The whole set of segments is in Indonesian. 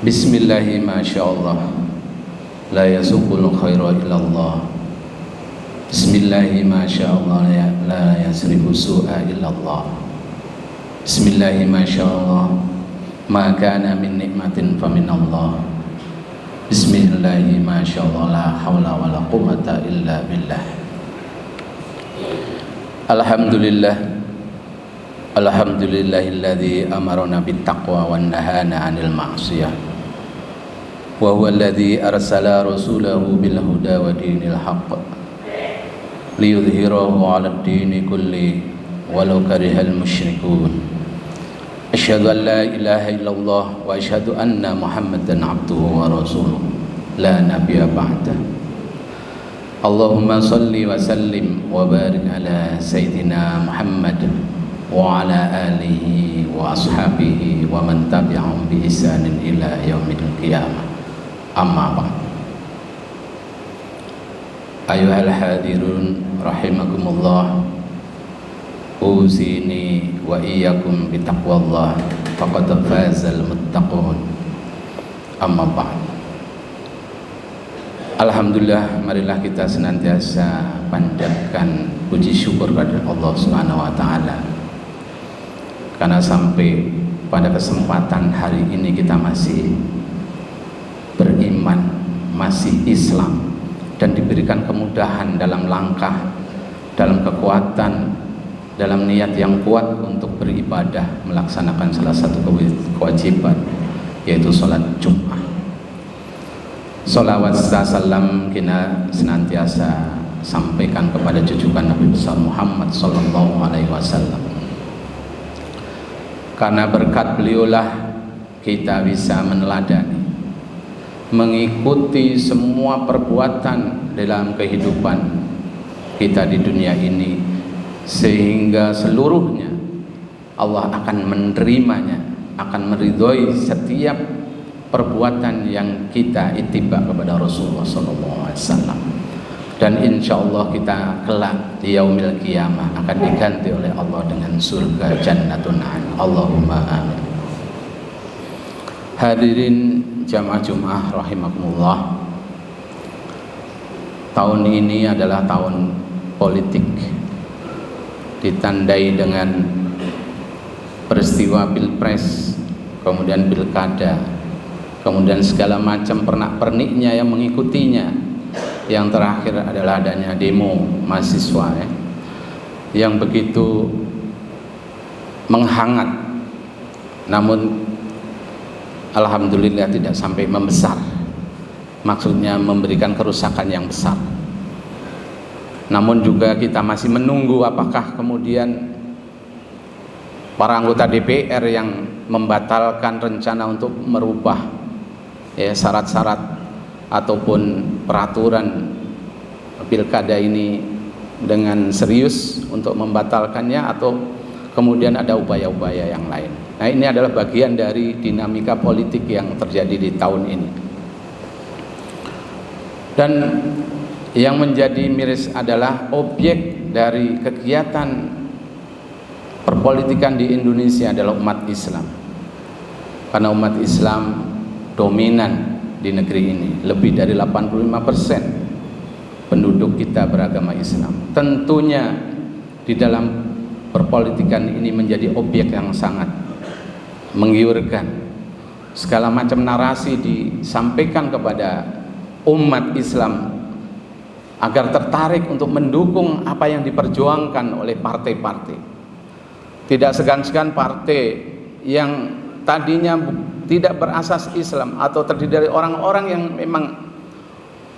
Bismillahi masyaallah, la yasuqul khaira illallah. Bismillahi masyaallah, la yasrifu su'a illallah. Bismillahi masyaallah, ma kana min nikmatin faminallah. Bismillahi masyaallah, la hawla wa la quwwata illa billah. Alhamdulillah, alhamdulillahilladzi amarna bittaqwa wan nahana 'anil ma'siyah. Wa huwa alladzi arsala rasulahu bil huda wa dinil haqq liyudhhirahu 'alad dini kulli walau karihal musyrikun. Asyhadu an la ilaha illallah wa asyhadu anna Muhammadan 'abduhu wa rasuluh la nabiyya ba'da. Allahumma salli wa sallim wa barik ala sayyidina Muhammad wa ala alihi wa ashabihi wa man tabi'ahum bi ihsanin ila yaumil qiyamah. Amma ba'd. Ayuhal hadirun rahimakumullah, uzini wa iyyakum bitaqwallah faqad fazal muttaqun. Amma ba'd. Alhamdulillah, marilah kita senantiasa panjatkan puji syukur kepada Allah Subhanahu wa taala, karena sampai pada kesempatan hari ini kita masih beriman, masih Islam, dan diberikan kemudahan dalam langkah, dalam kekuatan, dalam niat yang kuat untuk beribadah, melaksanakan salah satu kewajiban, yaitu sholat Jumat. Sholawat salam kita senantiasa sampaikan kepada junjungan Nabi besar Muhammad sallallahu alaihi wasallam, karena berkat beliaulah kita bisa meneladani, mengikuti semua perbuatan dalam kehidupan kita di dunia ini, sehingga seluruhnya Allah akan menerimanya, akan meridhoi setiap perbuatan yang kita ittiba kepada Rasulullah SAW. Dan insya Allah kita kelak di yaumil qiyamah akan diganti oleh Allah dengan surga jannatun 'adn. Allahumma amin. Hadirin jamaah Jumat rahimakumullah, tahun ini adalah tahun politik, ditandai dengan peristiwa pilpres, kemudian pilkada, kemudian segala macam pernak-perniknya yang mengikutinya. Yang terakhir adalah adanya demo mahasiswa yang begitu menghangat, namun alhamdulillah tidak sampai membesar, maksudnya memberikan kerusakan yang besar. Namun juga kita masih menunggu apakah kemudian para anggota DPR yang membatalkan rencana untuk merubah syarat-syarat ataupun peraturan pilkada ini dengan serius untuk membatalkannya, atau kemudian ada upaya-upaya yang lain. Nah, ini adalah bagian dari dinamika politik yang terjadi di tahun ini. Dan yang menjadi miris adalah objek dari kegiatan perpolitikan di Indonesia adalah umat Islam, karena umat Islam dominan di negeri ini. Lebih dari 85% penduduk kita beragama Islam. Tentunya di dalam perpolitikan ini menjadi objek yang sangat menggiurkan. Segala macam narasi disampaikan kepada umat Islam agar tertarik untuk mendukung apa yang diperjuangkan oleh partai-partai. Tidak segan-segan partai yang tadinya tidak berasas Islam atau terdiri dari orang-orang yang memang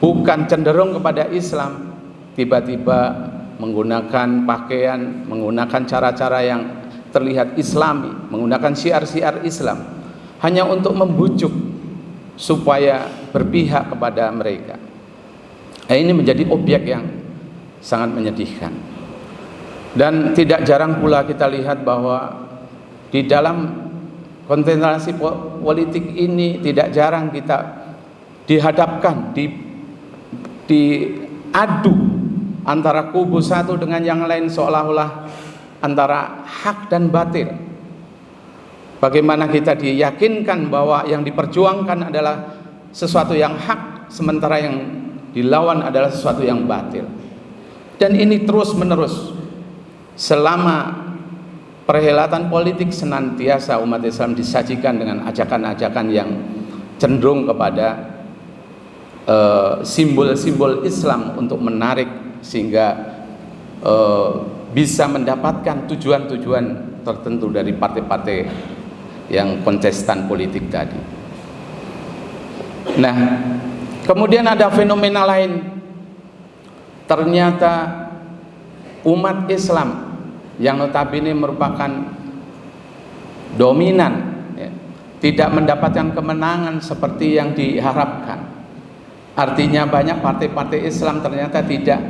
bukan cenderung kepada Islam, tiba-tiba menggunakan pakaian, menggunakan cara-cara yang terlihat Islami, menggunakan syiar-syiar Islam hanya untuk membujuk supaya berpihak kepada mereka. Ini menjadi objek yang sangat menyedihkan. Dan tidak jarang pula kita lihat bahwa di dalam konsentrasi politik ini tidak jarang kita dihadapkan, diadu antara kubu satu dengan yang lain, seolah-olah antara hak dan batil. Bagaimana kita diyakinkan bahwa yang diperjuangkan adalah sesuatu yang hak, sementara yang dilawan adalah sesuatu yang batil. Dan ini terus menerus selama perhelatan politik, senantiasa umat Islam disajikan dengan ajakan-ajakan yang cenderung kepada simbol-simbol Islam untuk menarik sehingga bisa mendapatkan tujuan-tujuan tertentu dari partai-partai yang kontestan politik tadi. Nah, kemudian ada fenomena lain. Ternyata umat Islam yang notabene merupakan dominan, ya, tidak mendapatkan kemenangan seperti yang diharapkan. Artinya banyak partai-partai Islam ternyata tidak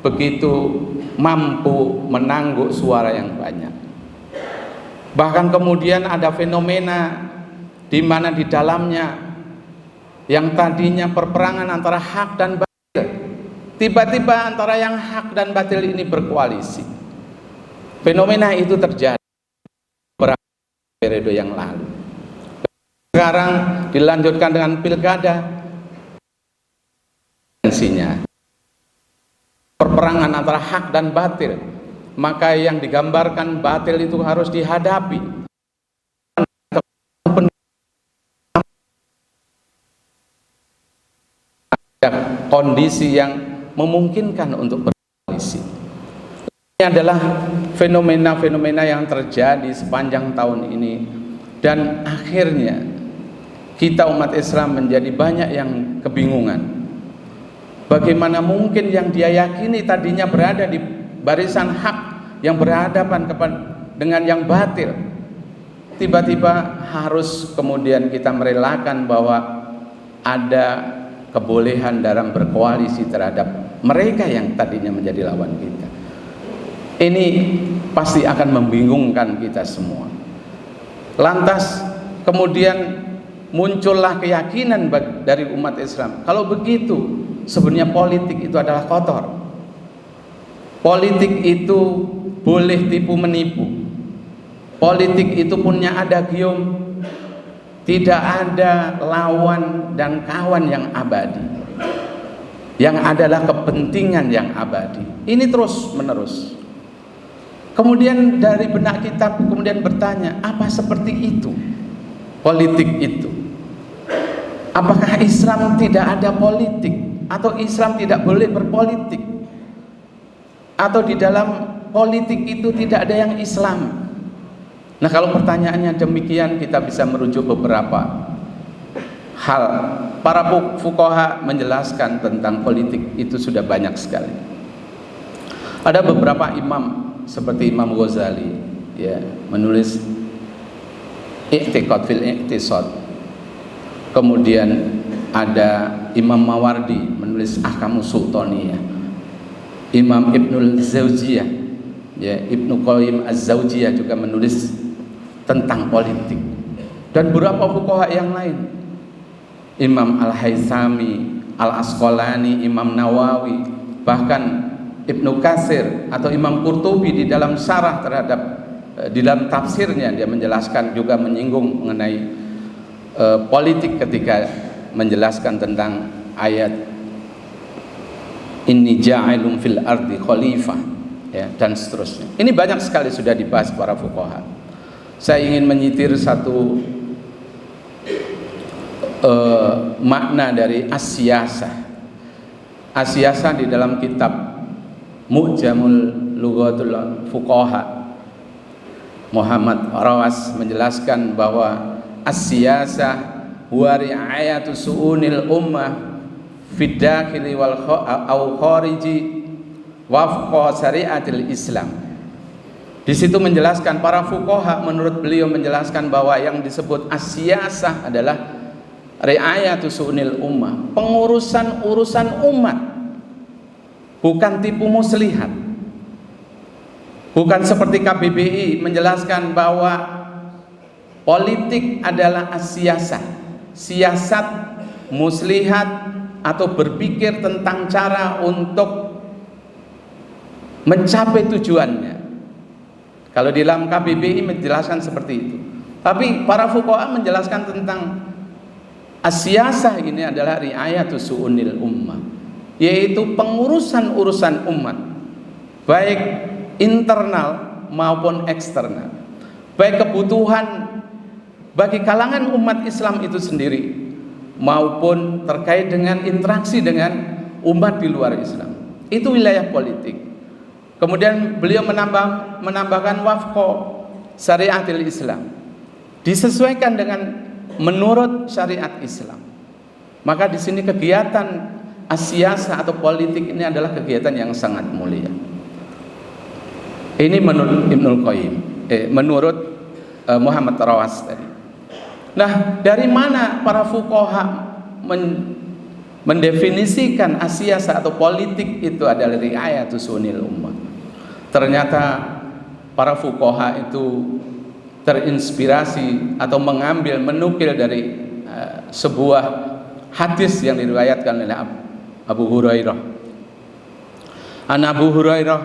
begitu mampu menangguk suara yang banyak. Bahkan kemudian ada fenomena di mana di dalamnya yang tadinya perperangan antara hak dan batil, tiba-tiba antara yang hak dan batil ini berkoalisi. Fenomena itu terjadi beberapa periode yang lalu. Sekarang dilanjutkan dengan pilkada, perperangan antara hak dan batil, maka yang digambarkan batil itu harus dihadapi. Kondisi yang memungkinkan untuk berkoalisi. Ini adalah fenomena-fenomena yang terjadi sepanjang tahun ini, dan akhirnya kita umat Islam menjadi banyak yang kebingungan. Bagaimana mungkin yang dia yakini tadinya berada di barisan hak yang berhadapan dengan yang batil, tiba-tiba harus kemudian kita merelakan bahwa ada kebolehan dalam berkoalisi terhadap mereka yang tadinya menjadi lawan kita. Ini pasti akan membingungkan kita semua. Lantas kemudian muncullah keyakinan dari umat Islam, kalau begitu sebenarnya politik itu adalah kotor. Politik itu boleh tipu menipu. Politik itu punya adagium, tidak ada lawan dan kawan yang abadi. Yang adalah kepentingan yang abadi. Ini terus menerus. Kemudian dari benak kita kemudian bertanya, apa seperti itu politik itu? Apakah Islam tidak ada politik? Atau Islam tidak boleh berpolitik? Atau di dalam politik itu tidak ada yang Islam? Nah, kalau pertanyaannya demikian, kita bisa merujuk beberapa hal. Para fuqaha menjelaskan tentang politik itu sudah banyak sekali. Ada beberapa imam seperti Imam Ghazali, ya, menulis I'tiqad fil Iqtisad. Kemudian ada Imam Mawardi menulis Ahkamus Sultaniyah. Imam Ibnul Zawjiyah, ya, Ibnu Qayyim Az-Zawjiyah juga menulis tentang politik, dan beberapa fuqaha yang lain, Imam Al-Haythami, Al-Asqalani, Imam Nawawi, bahkan Ibnu Katsir atau Imam Qurtubi di dalam syarah terhadap di dalam tafsirnya dia menjelaskan juga menyinggung mengenai politik ketika menjelaskan tentang ayat Inni ja'ilum fil ardi khalifah, ya, dan seterusnya. Ini banyak sekali sudah dibahas para fuqaha. Saya ingin menyitir satu makna dari as-siyasah. As-siyasah di dalam kitab Mu'jamul Lughatul Fuqaha, Muhammad Rawas menjelaskan bahwa as-siyasah huwa ri'ayatu su'unil ummah fid dakhili wal khariji wafqa syariatil Islam. Di situ menjelaskan para fuqaha, menurut beliau menjelaskan bahwa yang disebut as-siyasah adalah ri'ayatu su'unil ummah, pengurusan umat, bukan tipu muslihat. Bukan seperti KBBI menjelaskan bahwa politik adalah as-siyasah, siasat muslihat atau berpikir tentang cara untuk mencapai tujuannya. Kalau di dalam KBBI menjelaskan seperti itu. Tapi para fuqaha menjelaskan tentang as-siyasah ini adalah ri'ayatu su'unil ummah, yaitu pengurusan-urusan umat, baik internal maupun eksternal, baik kebutuhan bagi kalangan umat Islam itu sendiri maupun terkait dengan interaksi dengan umat di luar Islam. Itu wilayah politik. Kemudian beliau menambahkan wafqa syariatil Islam, disesuaikan dengan menurut syariat Islam. Maka di sini kegiatan as-siyasah atau politik ini adalah kegiatan yang sangat mulia. Ini menurut Ibnul Qayyim, menurut Muhammad Rawas tadi. Nah, dari mana para fuqaha mendefinisikan as-siyasah atau politik itu adalah ri'ayatu sunil ummah? Ternyata para fuqaha itu terinspirasi atau menukil dari sebuah hadis yang diriwayatkan oleh Abu Hurairah. An Abu Hurairah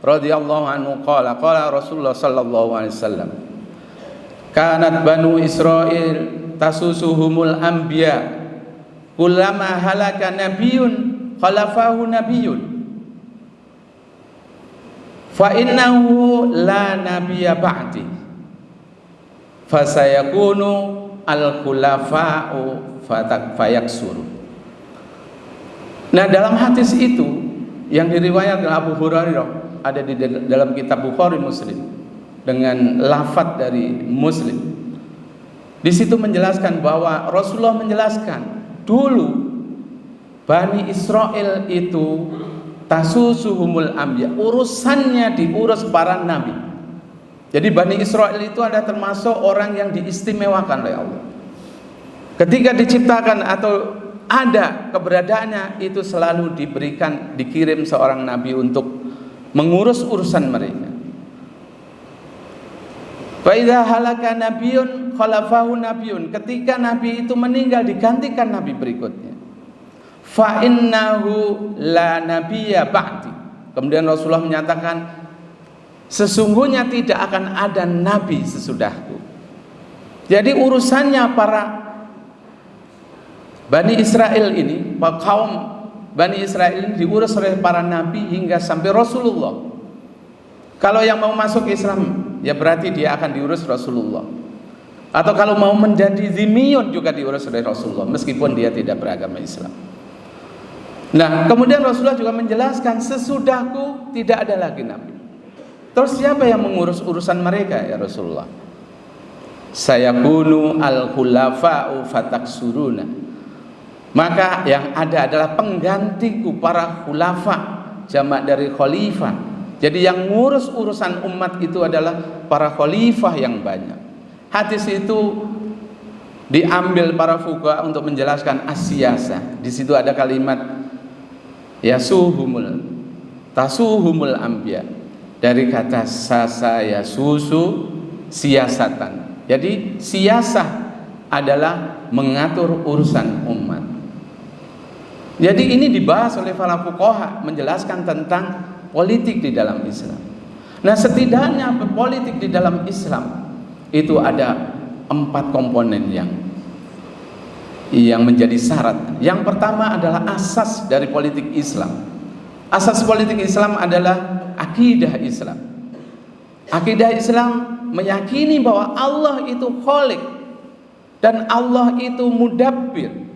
radhiyallahu anhu qala Rasulullah sallallahu alaihi wasallam, kanat banu Israil tasusuhumul anbiya kullama halaka nabiyyun khalafahu nabiyyun fa innahu la nabiyya ba'di fasayakunu al-khulafa'u fayaksuru. Nah, dalam hadis itu yang diriwayatkan Abu Hurairah ada di dalam kitab Bukhari Muslim dengan lafadz dari Muslim. Di situ menjelaskan bahwa Rasulullah menjelaskan dulu Bani Israel itu tasusuhumul anbiya, urusannya diurus para nabi. Jadi Bani Israel itu ada termasuk orang yang diistimewakan oleh Allah. Ketika diciptakan atau ada keberadaannya itu selalu dikirim seorang nabi untuk mengurus urusan mereka. Fa idza halaka nabiyyun khalafahu nabiyyun, ketika nabi itu meninggal digantikan nabi berikutnya. Fa innahu la nabiyya ba'di. Kemudian Rasulullah menyatakan sesungguhnya tidak akan ada nabi sesudahku. Jadi urusannya para Bani Israel ini, kaum Bani Israel ini diurus oleh para nabi hingga sampai Rasulullah. Kalau yang mau masuk Islam, ya berarti dia akan diurus Rasulullah. Atau kalau mau menjadi zimiyun juga diurus oleh Rasulullah, meskipun dia tidak beragama Islam. Nah, kemudian Rasulullah juga menjelaskan sesudahku tidak ada lagi nabi. Terus siapa yang mengurus urusan mereka ya Rasulullah? Sayakunu al-khulafa'u fataksuruna. Maka yang ada adalah penggantiku para khulafa, jamak dari khalifah. Jadi yang ngurus urusan umat itu adalah para khalifah yang banyak. Hadis itu diambil para fuqaha untuk menjelaskan as-siyasah. Di situ ada kalimat tasuhumul anbiya, dari kata sasa yasusu siasatan. Jadi siyasah adalah mengatur urusan umat. Jadi ini dibahas oleh para fuqaha menjelaskan tentang politik di dalam Islam. Nah, setidaknya politik di dalam Islam itu ada 4 komponen yang menjadi syarat. Yang pertama adalah asas dari politik Islam. Asas politik Islam adalah akidah Islam. Akidah Islam meyakini bahwa Allah itu Khaliq dan Allah itu Mudabbir.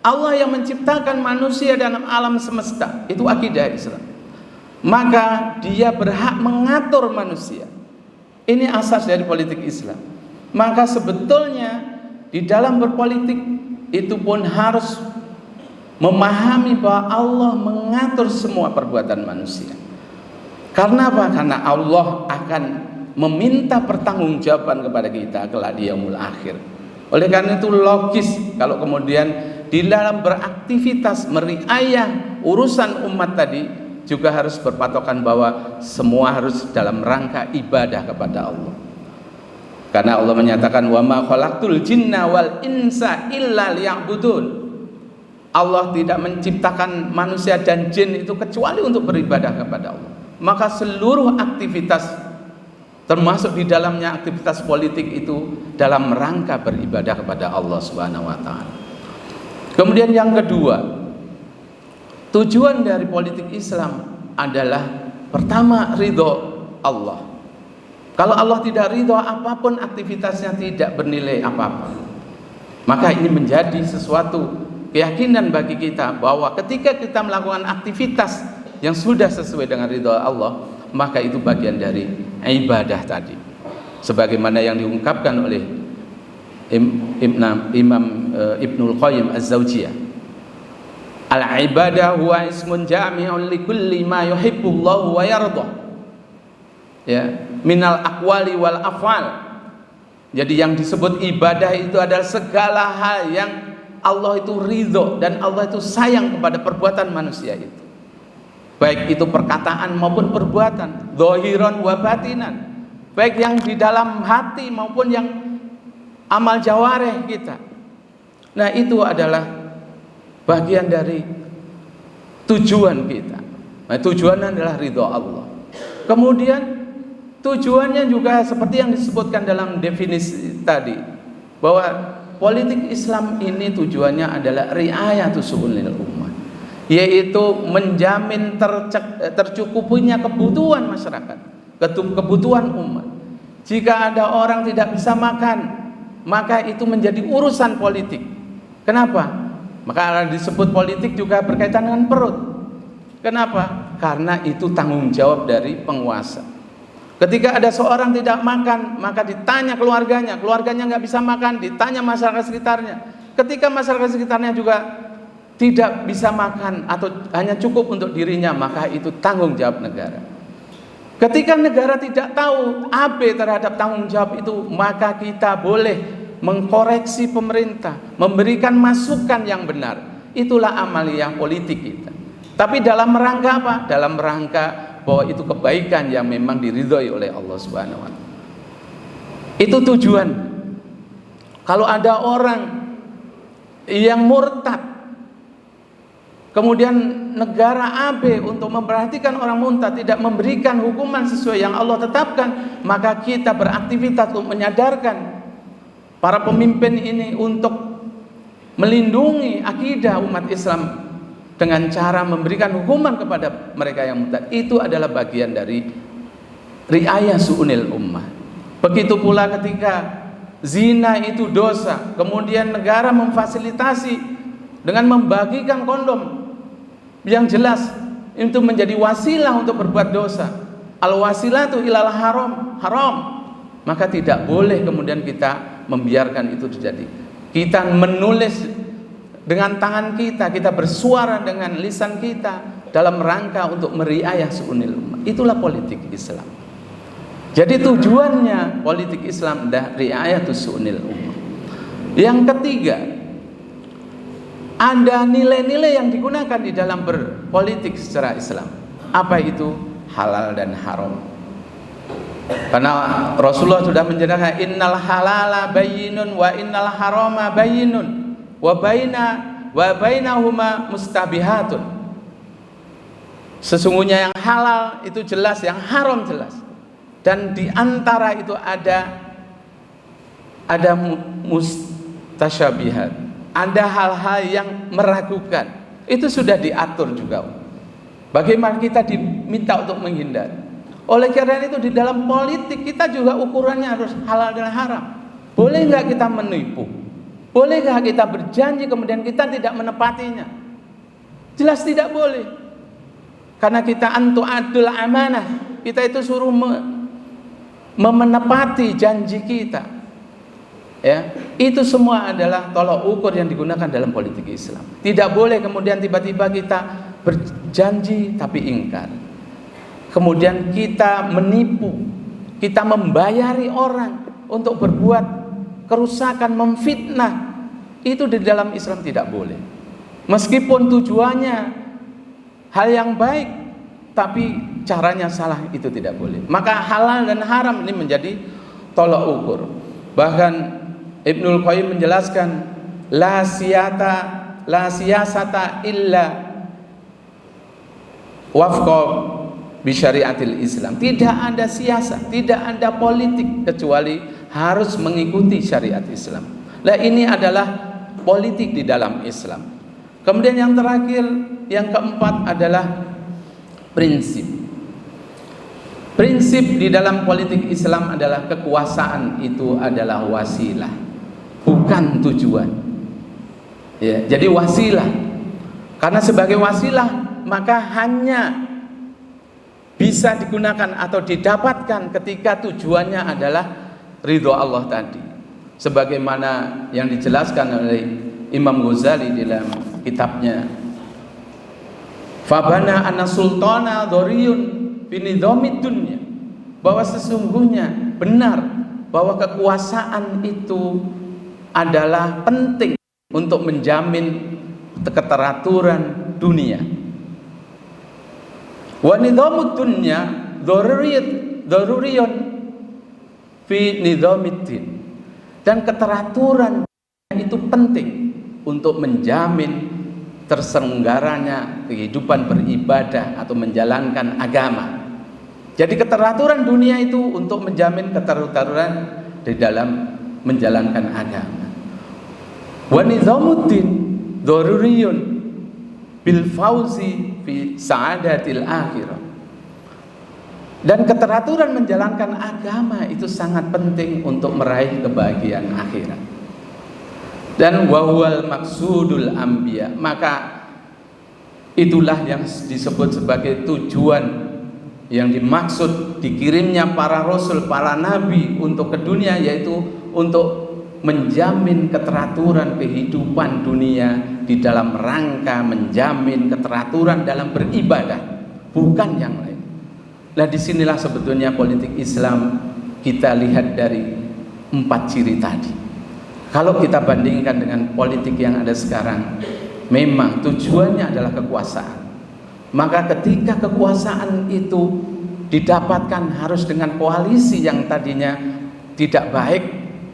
Allah yang menciptakan manusia dalam alam semesta, itu akidah Islam. Maka dia berhak mengatur manusia. Ini asas dari politik Islam. Maka sebetulnya di dalam berpolitik itu pun harus memahami bahwa Allah mengatur semua perbuatan manusia. Karena apa? Karena Allah akan meminta pertanggungjawaban kepada kita kelak di yaumul akhir. Oleh karena itu logis kalau kemudian di dalam beraktivitas meriayah urusan umat tadi juga harus berpatokan bahwa semua harus dalam rangka ibadah kepada Allah. Karena Allah menyatakan wa ma khalaqtul jinna wal insa illa liya'budun. Allah tidak menciptakan manusia dan jin itu kecuali untuk beribadah kepada Allah. Maka seluruh aktivitas termasuk di dalamnya aktivitas politik itu dalam rangka beribadah kepada Allah Subhanahu wa taala. Kemudian yang kedua, tujuan dari politik Islam adalah pertama ridho Allah. Kalau Allah tidak ridho, apapun aktivitasnya tidak bernilai apa-apa. Maka ini menjadi sesuatu keyakinan bagi kita bahwa ketika kita melakukan aktivitas yang sudah sesuai dengan ridho Allah, maka itu bagian dari ibadah tadi, sebagaimana yang diungkapkan oleh Imam Ibnul Qayyim Az-Zawjiyah, al-ibadah huwa ismun jami'un li kulli ma yuhibbullahu wa yardah, ya, minal aqwali wal af'al. Jadi yang disebut ibadah itu adalah segala hal yang Allah itu ridho dan Allah itu sayang kepada perbuatan manusia itu, baik itu perkataan maupun perbuatan, zahiran wa batinan, baik yang di dalam hati maupun yang amal jawareh kita. Nah, itu adalah bagian dari tujuan kita. Nah, tujuannya adalah ridho Allah. Kemudian tujuannya juga seperti yang disebutkan dalam definisi tadi, bahwa politik Islam ini tujuannya adalah ri'ayatus su'unil ummah, yaitu menjamin tercukupinya kebutuhan masyarakat, kebutuhan umat. Jika ada orang tidak bisa makan, maka itu menjadi urusan politik. Kenapa? Maka disebut politik juga berkaitan dengan perut. Kenapa? Karena itu tanggung jawab dari penguasa. Ketika ada seorang tidak makan, maka ditanya keluarganya nggak bisa makan, ditanya masyarakat sekitarnya. Ketika masyarakat sekitarnya juga tidak bisa makan atau hanya cukup untuk dirinya, maka itu tanggung jawab negara. Ketika negara tidak tahu AB terhadap tanggung jawab itu, maka kita boleh mengkoreksi pemerintah, memberikan masukan yang benar. Itulah amaliyah politik kita. Tapi dalam rangka apa? Dalam rangka bahwa itu kebaikan yang memang diridhoi oleh Allah Subhanahu wa taala. Itu tujuan. Kalau ada orang yang murtad, kemudian negara AB untuk memperhatikan orang murtad tidak memberikan hukuman sesuai yang Allah tetapkan, maka kita beraktivitas untuk menyadarkan para pemimpin ini untuk melindungi akidah umat Islam dengan cara memberikan hukuman kepada mereka yang murtad. Itu adalah bagian dari riayah su'unil ummah. Begitu pula ketika zina itu dosa, kemudian negara memfasilitasi dengan membagikan kondom yang jelas itu menjadi wasilah untuk berbuat dosa. Al-wasilatu ilal haram, maka tidak boleh kemudian kita membiarkan itu terjadi. Kita menulis dengan tangan kita, kita bersuara dengan lisan kita dalam rangka untuk meriayah su'unil ummah. Itulah politik Islam. Jadi tujuannya politik Islam adalah riayatus su'unil ummah. Yang ketiga, ada nilai-nilai yang digunakan di dalam berpolitik secara Islam. Apa itu? Halal dan haram. Karena Rasulullah sudah menjelaskan, innal halala bayyinun wa innal harama bayyinun wa bainahuma mustabihatun. Sesungguhnya yang halal itu jelas, yang haram jelas, dan di antara itu ada mustasyabihat, ada hal-hal yang meragukan. Itu sudah diatur juga. Bagaimana kita diminta untuk menghindar. Oleh karena itu di dalam politik kita juga ukurannya harus halal dan haram. Boleh nggak kita menipu? Boleh nggak kita berjanji kemudian kita tidak menepatinya? Jelas tidak boleh. Karena kita adul amanah, kita itu suruh menepati janji kita. Ya, itu semua adalah tolok ukur yang digunakan dalam politik Islam. Tidak boleh kemudian tiba-tiba kita berjanji tapi ingkar. Kemudian kita menipu, kita membayari orang untuk berbuat kerusakan, memfitnah. Itu di dalam Islam tidak boleh. Meskipun tujuannya hal yang baik, tapi caranya salah, itu tidak boleh. Maka halal dan haram ini menjadi tolok ukur. Bahkan Ibnul Qayyim menjelaskan, la siyasata illa wafqa bisyariatil Islam. Tidak ada siasat, tidak ada politik kecuali harus mengikuti syariat Islam. Nah, ini adalah politik di dalam Islam. Kemudian yang terakhir, yang keempat adalah prinsip. Prinsip di dalam politik Islam adalah kekuasaan itu adalah wasilah, bukan tujuan. Ya, jadi wasilah. Karena sebagai wasilah maka hanya bisa digunakan atau didapatkan ketika tujuannya adalah ridho Allah tadi. Sebagaimana yang dijelaskan oleh Imam Ghazali dalam kitabnya Fabana anna sultana dhoriyun binidhamid dunya, bahwa sesungguhnya benar bahwa kekuasaan itu adalah penting untuk menjamin keteraturan dunia. Wa nidhamud dunya dharuriyun fi nidhamiddin, dan keteraturan itu penting untuk menjamin terselenggaranya kehidupan beribadah atau menjalankan agama. Jadi keteraturan dunia itu untuk menjamin keteraturan di dalam menjalankan agama. Wa nidhamuddin dharuriyun bil fauzi fi sa'adatil akhirah. Dan keteraturan menjalankan agama itu sangat penting untuk meraih kebahagiaan akhirat. Dan wahwal maksudul anbiya, maka itulah yang disebut sebagai tujuan yang dimaksud dikirimnya para rasul, para nabi untuk ke dunia, yaitu untuk menjamin keteraturan kehidupan dunia di dalam rangka menjamin keteraturan dalam beribadah, bukan yang lain. Nah, disinilah sebetulnya politik Islam kita lihat dari 4 ciri tadi. Kalau kita bandingkan dengan politik yang ada sekarang, memang tujuannya adalah kekuasaan. Maka ketika kekuasaan itu didapatkan harus dengan koalisi yang tadinya tidak baik,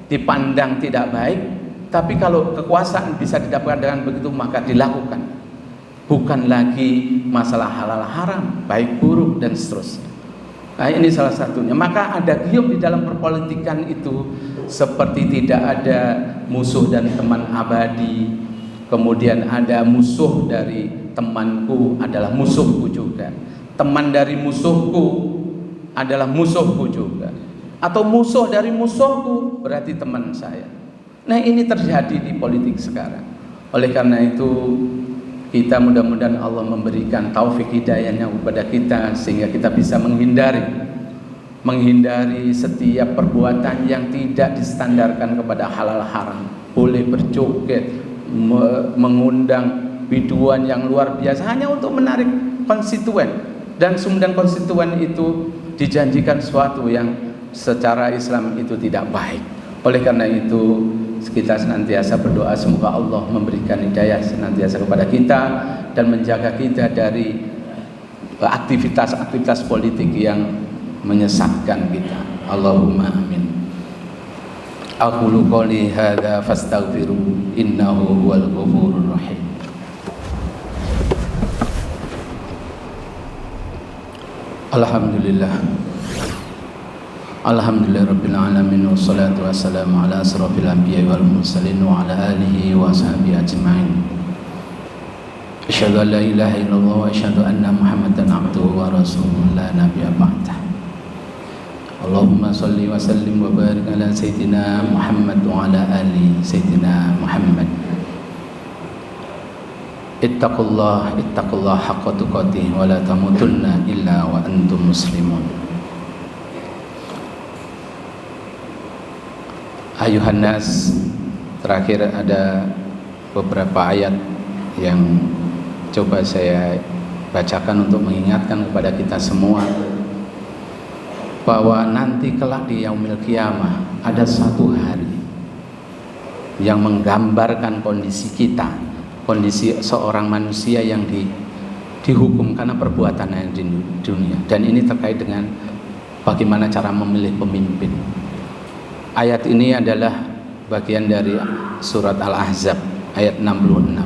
dipandang tidak baik, tapi kalau kekuasaan bisa didapatkan dengan begitu maka dilakukan. Bukan lagi masalah halal haram, baik buruk dan seterusnya. Nah, ini salah satunya. Maka ada gium di dalam perpolitikan itu seperti tidak ada musuh dan teman abadi. Kemudian ada musuh dari temanku adalah musuhku juga. Teman dari musuhku adalah musuhku juga. Atau musuh dari musuhku berarti teman saya. Nah, ini terjadi di politik sekarang. Oleh karena itu kita mudah-mudahan Allah memberikan taufik hidayahnya kepada kita sehingga kita bisa menghindari setiap perbuatan yang tidak distandarkan kepada halal haram. Boleh berjoget, mengundang biduan yang luar biasa hanya untuk menarik konstituen, dan kemudian konstituen itu dijanjikan sesuatu yang secara Islam itu tidak baik. Oleh karena itu kita senantiasa berdoa semoga Allah memberikan hidayah senantiasa kepada kita dan menjaga kita dari aktivitas-aktivitas politik yang menyesatkan kita. Allahumma amin. Aqulu qouli hadza fastaghfiru innahu huwal ghafurur rahim. Alhamdulillah. Alhamdulillahirabbil alamin wassalatu wassalamu ala asrofil anbiya'i wal mursalin wa ala alihi wa sahbihi ajma'in. Asyhadu an la ilaha illallah wa asyhadu anna Muhammadan abduhu wa rasuluhu la nabiyya ba'dah. Allahumma shalli wa sallim wa barik ala sayyidina Muhammad wa ala ali sayyidina Muhammad. Ittaqullah haqqa tuqatih wa la tamutunna illa wa antum muslimun. Ayuhan nas, terakhir ada beberapa ayat yang coba saya bacakan untuk mengingatkan kepada kita semua bahwa nanti kelak di yaumil qiyamah ada satu hari yang menggambarkan kondisi kita, kondisi seorang manusia yang dihukum karena perbuatannya di dunia, dan ini terkait dengan bagaimana cara memilih pemimpin. Ayat ini adalah bagian dari surat Al-Ahzab ayat 66.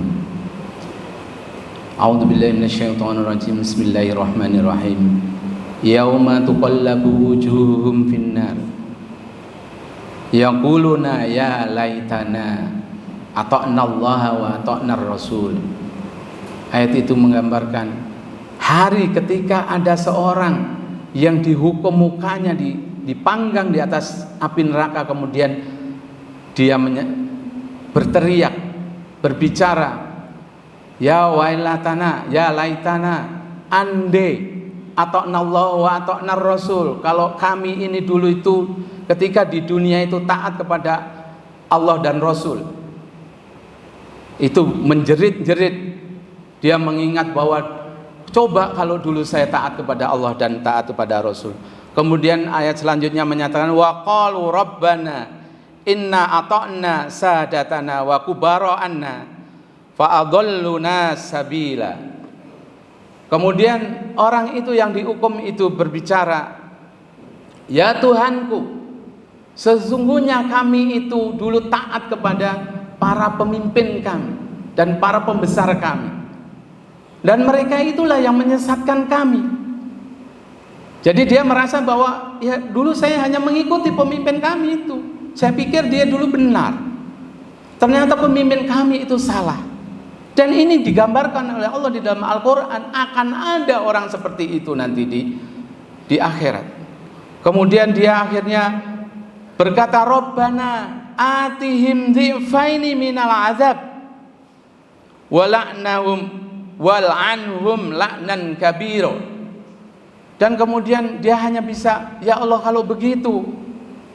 A'udzubillahi minasyaitonirrajim. Bismillahirrahmanirrahim. yauma tuqallabu wujuhum finnar yaquluna ya laitana ata'na Allah wa ata'na Rasul. Ayat itu menggambarkan hari ketika ada seorang yang dihukum mukanya dipanggang di atas api neraka, kemudian dia berteriak, berbicara, ya wailatana, ya laitana, ande ata'na Allah wa ata'na Rasul. Kalau kami ini dulu itu ketika di dunia itu taat kepada Allah dan Rasul, itu menjerit-jerit, dia mengingat bahwa coba kalau dulu saya taat kepada Allah dan taat kepada Rasul. Kemudian ayat selanjutnya menyatakan wa qalu rabbana inna ata'na sadatana wa kubara'anna fa adalluna sabila. Kemudian orang itu yang dihukum itu berbicara, ya Tuhanku, sesungguhnya kami itu dulu taat kepada para pemimpin kami dan para pembesar kami, dan mereka itulah yang menyesatkan kami. Jadi dia merasa bahwa ya dulu saya hanya mengikuti pemimpin kami itu, saya pikir dia dulu benar, ternyata pemimpin kami itu salah. Dan ini digambarkan oleh Allah di dalam Al-Quran, akan ada orang seperti itu nanti di akhirat. Kemudian dia akhirnya berkata, Rabbana atihim dhi'faini minal azab wala'nahum wal'anhum la'nan kabiro. Dan kemudian dia hanya bisa, ya Allah kalau begitu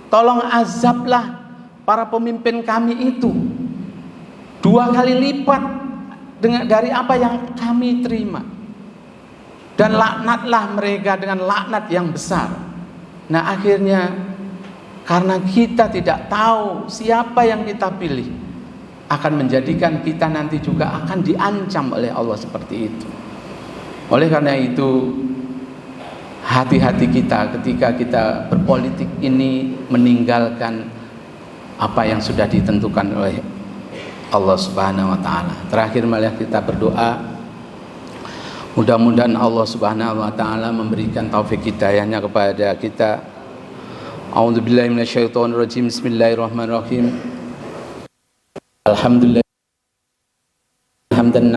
tolong azablah para pemimpin kami itu 2 kali lipat dari apa yang kami terima, dan laknatlah mereka dengan laknat yang besar. Nah akhirnya karena kita tidak tahu siapa yang kita pilih, akan menjadikan kita nanti juga akan diancam oleh Allah seperti itu. Oleh karena itu hati-hati kita ketika kita berpolitik ini, meninggalkan apa yang sudah ditentukan oleh Allah Subhanahu wa taala. Terakhir malah kita berdoa, mudah-mudahan Allah Subhanahu wa taala memberikan taufik hidayahnya kepada kita. A'udzubillahi minasyaitonirrajim. Bismillahirrahmanirrahim. Alhamdulillah hamdan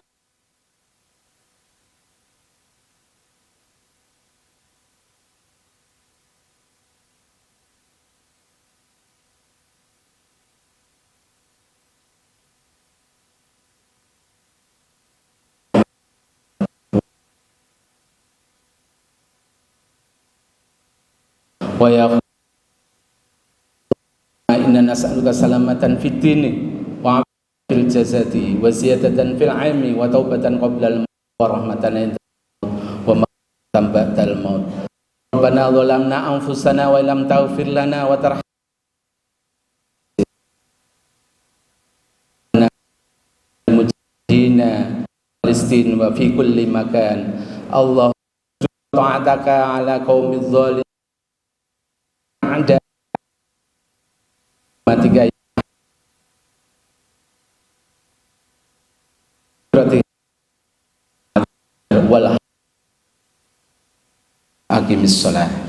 wa ya inna nas'aluka salamatan fid dini wa fil jazati wa ziyadatan fil ilmi wa taubatan qabla al maut wa rahmatan wa mautan ba'dal maut. Rabbana zalamna anfusana wa lam taghfir lana wa tarhamna mujahidina Palestin wa fi kulli makan. Allah ta'ataka ala qaumiz zalim ada tiga berarti wal aqimis shalah.